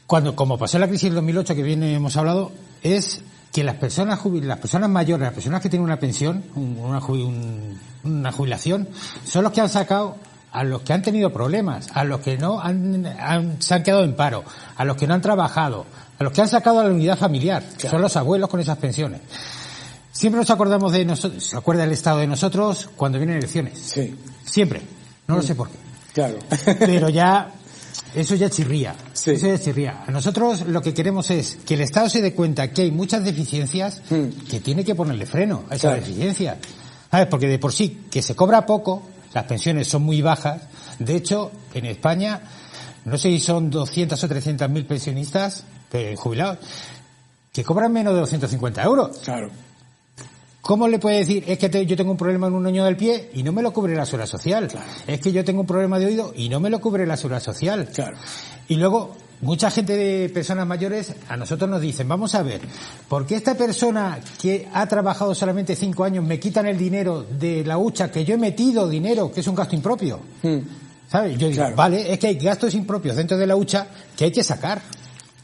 [SPEAKER 6] como pasó la crisis del 2008 que bien hemos hablado, es que las personas mayores, las personas que tienen una pensión, una jubilación, son los que han sacado a los que han tenido problemas, a los que no se han quedado en paro, a los que no han trabajado, a los que han sacado a la unidad familiar. Claro. Son los abuelos con esas pensiones. Siempre nos acordamos de nosotros, se acuerda el Estado de nosotros cuando vienen elecciones.
[SPEAKER 1] Sí.
[SPEAKER 6] Siempre. No lo sé por qué.
[SPEAKER 1] Claro.
[SPEAKER 6] Pero eso ya chirría.
[SPEAKER 1] Sí.
[SPEAKER 6] Eso ya chirría. Nosotros lo que queremos es que el Estado se dé cuenta que hay muchas deficiencias que tiene que ponerle freno a esas deficiencias. ¿Sabes? Porque de por sí, que se cobra poco, las pensiones son muy bajas. De hecho, en España, no sé si son 200 o 300.000 pensionistas jubilados que cobran menos de 250 euros.
[SPEAKER 1] Claro.
[SPEAKER 6] ¿Cómo le puede decir? Es que yo tengo un problema en un uño del pie y no me lo cubre la seguridad social.
[SPEAKER 1] Claro.
[SPEAKER 6] Es que yo tengo un problema de oído y no me lo cubre la seguridad social.
[SPEAKER 1] Claro.
[SPEAKER 6] Y luego, mucha gente de personas mayores a nosotros nos dicen, vamos a ver, ¿por qué esta persona que ha trabajado solamente 5 años me quitan el dinero de la hucha que yo he metido dinero, que es un gasto impropio? ¿Sabes? Yo digo, claro, vale, es que hay gastos impropios dentro de la hucha que hay que sacar.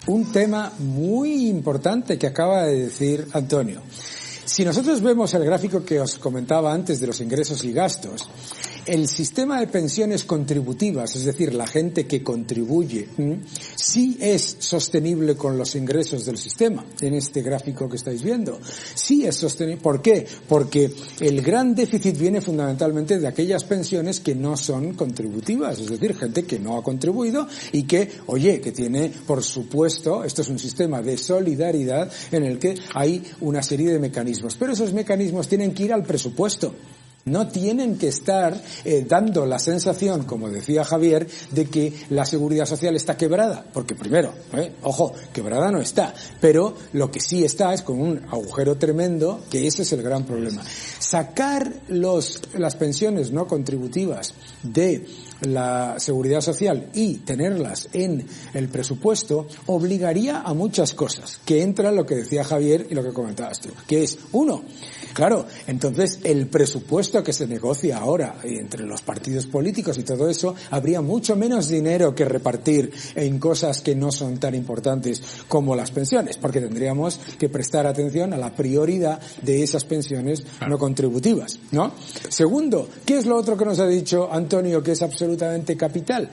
[SPEAKER 1] Un tema muy importante que acaba de decir Antonio. Si nosotros vemos el gráfico que os comentaba antes de los ingresos y gastos, el sistema de pensiones contributivas, es decir, la gente que contribuye, sí es sostenible con los ingresos del sistema, en este gráfico que estáis viendo. Sí es sostenible. ¿Por qué? Porque el gran déficit viene fundamentalmente de aquellas pensiones que no son contributivas, es decir, gente que no ha contribuido y que, que tiene, por supuesto, esto es un sistema de solidaridad en el que hay una serie de mecanismos, pero esos mecanismos tienen que ir al presupuesto. No tienen que estar dando la sensación, como decía Javier, de que la seguridad social está quebrada. Porque primero, quebrada no está. Pero lo que sí está es con un agujero tremendo, que ese es el gran problema. Sacar las pensiones no contributivas de la seguridad social y tenerlas en el presupuesto obligaría a muchas cosas, que entra lo que decía Javier y lo que comentabas tú, que es, uno, claro, entonces el presupuesto que se negocia ahora entre los partidos políticos y todo eso, habría mucho menos dinero que repartir en cosas que no son tan importantes como las pensiones, porque tendríamos que prestar atención a la prioridad de esas pensiones no contributivas, ¿no? Segundo, ¿qué es lo otro que nos ha dicho Antonio que es absolutamente capital?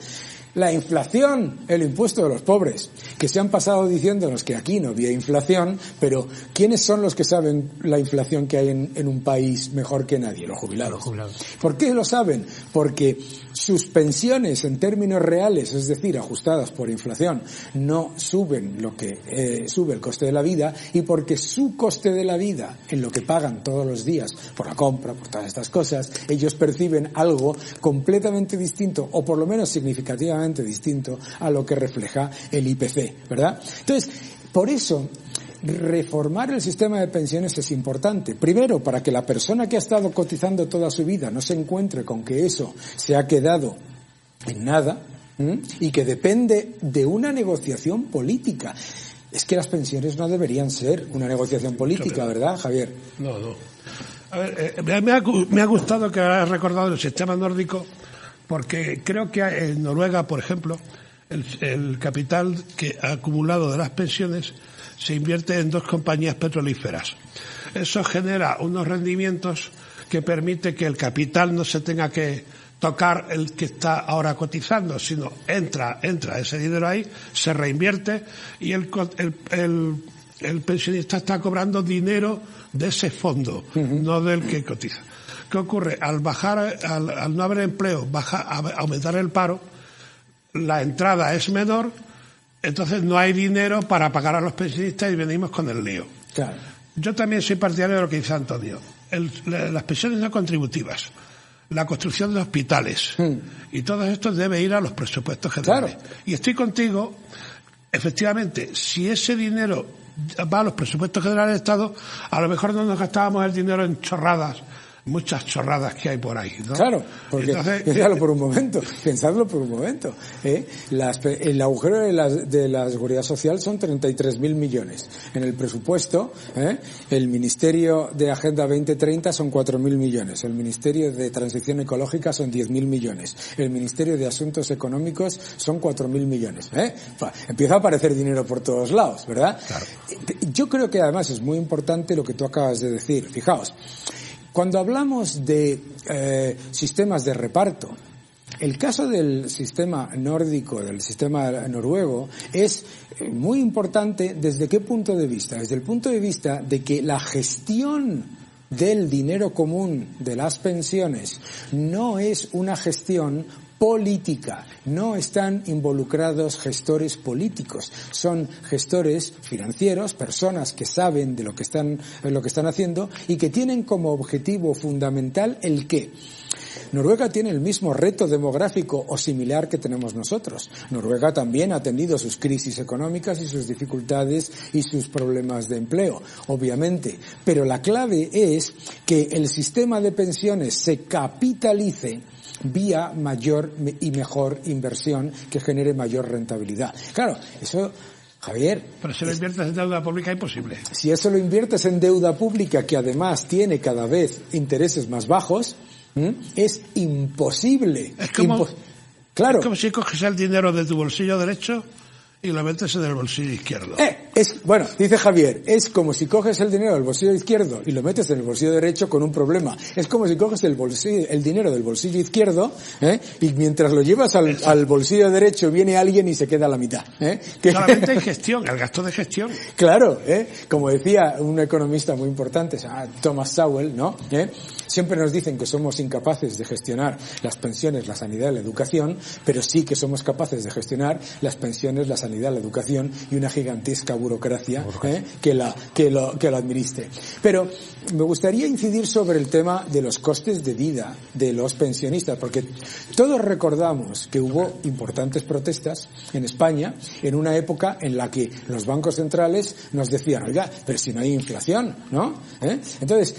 [SPEAKER 1] La inflación, el impuesto de los pobres, que se han pasado diciéndonos que aquí no había inflación, pero ¿quiénes son los que saben la inflación que hay en un país mejor que nadie? Los jubilados. ¿Por qué lo saben? Porque sus pensiones en términos reales, es decir, ajustadas por inflación, no suben lo que sube el coste de la vida, y porque su coste de la vida, en lo que pagan todos los días por la compra, por todas estas cosas, ellos perciben algo completamente distinto, o por lo menos significativamente distinto, a lo que refleja el IPC, ¿verdad? Entonces, por eso, reformar el sistema de pensiones es importante. Primero, para que la persona que ha estado cotizando toda su vida no se encuentre con que eso se ha quedado en nada, y que depende de una negociación política. Es que las pensiones no deberían ser una negociación política, ¿verdad, Javier?
[SPEAKER 5] No. A ver, me ha gustado que hayas recordado el sistema nórdico, porque creo que en Noruega, por ejemplo, el capital que ha acumulado de las pensiones se invierte en 2 compañías petrolíferas. Eso genera unos rendimientos que permite que el capital no se tenga que tocar el que está ahora cotizando, sino entra ese dinero ahí, se reinvierte, y el pensionista está cobrando dinero de ese fondo, no del que cotiza. ¿Qué ocurre? Al no haber empleo, aumentar el paro, la entrada es menor, entonces no hay dinero para pagar a los pensionistas y venimos con el lío.
[SPEAKER 1] Claro.
[SPEAKER 5] Yo también soy partidario de lo que dice Antonio. Las pensiones no contributivas, la construcción de hospitales, y todo esto debe ir a los presupuestos generales.
[SPEAKER 1] Claro.
[SPEAKER 5] Y estoy contigo, efectivamente, si ese dinero va a los presupuestos generales del Estado, a lo mejor no nos gastábamos el dinero en chorradas, muchas chorradas que hay por ahí, ¿no?
[SPEAKER 1] Claro, porque pensadlo por un momento. El agujero de la Seguridad Social son 33.000 millones. En el presupuesto, el Ministerio de Agenda 2030 son 4.000 millones. El Ministerio de Transición Ecológica son 10.000 millones. El Ministerio de Asuntos Económicos son 4.000 millones. Empieza a aparecer dinero por todos lados, ¿verdad?
[SPEAKER 5] Claro.
[SPEAKER 1] Yo creo que además es muy importante lo que tú acabas de decir. Fijaos, cuando hablamos de sistemas de reparto, el caso del sistema nórdico, del sistema noruego, es muy importante. ¿Desde qué punto de vista? Desde el punto de vista de que la gestión del dinero común de las pensiones no es una gestión política, no están involucrados gestores políticos, son gestores financieros, personas que saben de lo que están haciendo y que tienen como objetivo fundamental el qué. Noruega tiene el mismo reto demográfico o similar que tenemos nosotros. Noruega también ha tenido sus crisis económicas y sus dificultades y sus problemas de empleo, obviamente. Pero la clave es que el sistema de pensiones se capitalice vía mayor y mejor inversión que genere mayor rentabilidad. Claro, eso, Javier...
[SPEAKER 5] Pero si lo inviertes en deuda pública, imposible.
[SPEAKER 1] Si eso lo inviertes en deuda pública, que además tiene cada vez intereses más bajos, es imposible.
[SPEAKER 5] Claro. Es como si coges el dinero de tu bolsillo derecho y lo metes en el bolsillo izquierdo.
[SPEAKER 1] Bueno, dice Javier, es como si coges el dinero del bolsillo izquierdo y lo metes en el bolsillo derecho con un problema. Es como si coges el dinero del bolsillo izquierdo, y mientras lo llevas al bolsillo derecho viene alguien y se queda a la mitad.
[SPEAKER 5] Solamente hay gestión, el gasto de gestión.
[SPEAKER 1] Claro, como decía un economista muy importante, Thomas Sowell, ¿no? Siempre nos dicen que somos incapaces de gestionar las pensiones, la sanidad y la educación, pero sí que somos capaces de gestionar las pensiones, la sanidad, la educación y una gigantesca burocracia que lo administre. Pero me gustaría incidir sobre el tema de los costes de vida de los pensionistas, porque todos recordamos que hubo importantes protestas en España en una época en la que los bancos centrales nos decían, oiga, pero si no hay inflación, ¿no? Entonces,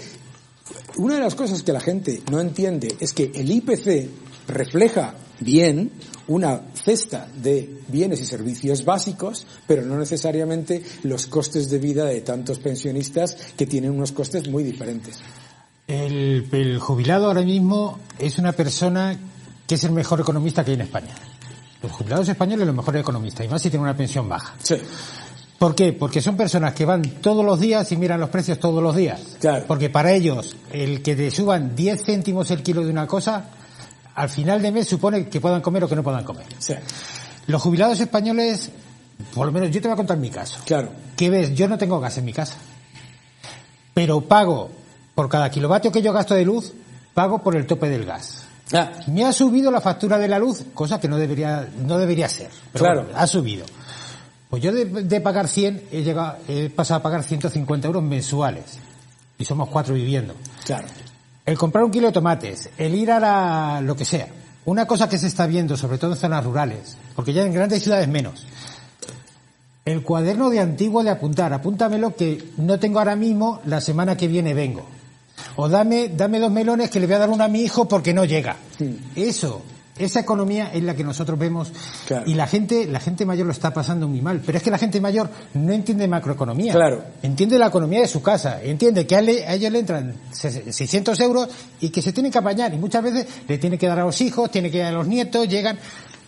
[SPEAKER 1] una de las cosas que la gente no entiende es que el IPC refleja bien una cesta de bienes y servicios básicos, pero no necesariamente los costes de vida de tantos pensionistas que tienen unos costes muy diferentes.
[SPEAKER 6] El jubilado ahora mismo es una persona que es el mejor economista que hay en España. Los jubilados españoles son los mejores economistas, y más si tienen una pensión baja.
[SPEAKER 1] Sí.
[SPEAKER 6] ¿Por qué? Porque son personas que van todos los días y miran los precios todos los días.
[SPEAKER 1] Claro.
[SPEAKER 6] Porque para ellos, el que te suban 10 céntimos el kilo de una cosa, al final de mes supone que puedan comer o que no puedan comer.
[SPEAKER 1] Sí.
[SPEAKER 6] Los jubilados españoles, por lo menos yo te voy a contar mi caso.
[SPEAKER 1] Claro.
[SPEAKER 6] ¿Qué ves? Yo no tengo gas en mi casa, pero pago por cada kilovatio que yo gasto de luz, pago por el tope del gas. Me ha subido la factura de la luz, cosa que no debería ser. Pero
[SPEAKER 1] claro.
[SPEAKER 6] Bueno, ha subido. Pues yo de pagar 100 he pasado a pagar 150 euros mensuales. Y somos 4 viviendo.
[SPEAKER 1] Claro.
[SPEAKER 6] El comprar un kilo de tomates, el ir a lo que sea. Una cosa que se está viendo, sobre todo en zonas rurales, porque ya en grandes ciudades menos. El cuaderno de antiguo de apuntar. Apúntamelo que no tengo ahora mismo, la semana que viene vengo. O dame 2 melones que le voy a dar uno a mi hijo porque no llega. Esa economía es la que nosotros vemos. Claro. Y la gente mayor lo está pasando muy mal. Pero es que la gente mayor no entiende macroeconomía.
[SPEAKER 1] Claro. Entiende
[SPEAKER 6] la economía de su casa. Entiende que a ellos le entran 600 euros y que se tienen que apañar. Y muchas veces le tiene que dar a los hijos, tiene que dar a los nietos, llegan.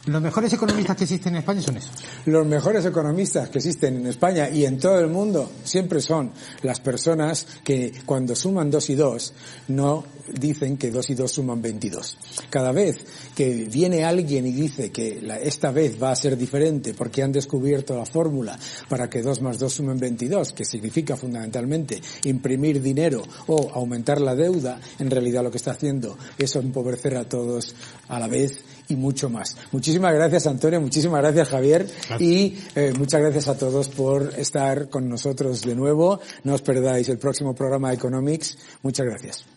[SPEAKER 6] Los mejores economistas que existen en España son esos.
[SPEAKER 1] Los mejores economistas que existen en España y en todo el mundo siempre son las personas que cuando suman 2 y 2 no dicen que 2 y 2 suman 22. Cada vez que viene alguien y dice que esta vez va a ser diferente porque han descubierto la fórmula para que 2 más 2 sumen 22, que significa fundamentalmente imprimir dinero o aumentar la deuda, en realidad lo que está haciendo es empobrecer a todos a la vez y mucho más. Muchísimas gracias, Antonio, muchísimas gracias, Javier, y muchas gracias a todos por estar con nosotros de nuevo. No os perdáis el próximo programa de Economics. Muchas gracias.